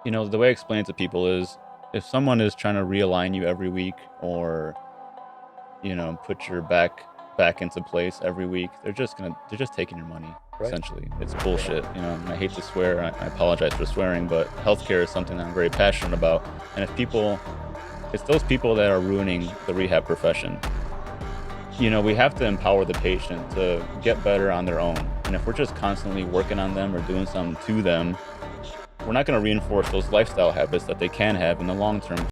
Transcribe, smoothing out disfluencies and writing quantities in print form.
The way I explain it to people is if someone is trying to realign you every week or, put your back into place every week, they're just taking your money, Right. essentially. It's Yeah. bullshit. And I hate to swear, I apologize for swearing, but healthcare is something I'm very passionate about. And it's those people that are ruining the rehab profession. We have to empower the patient to get better on their own. And if we're just constantly working on them or doing something to them, we're not going to reinforce those lifestyle habits that they can have in the long term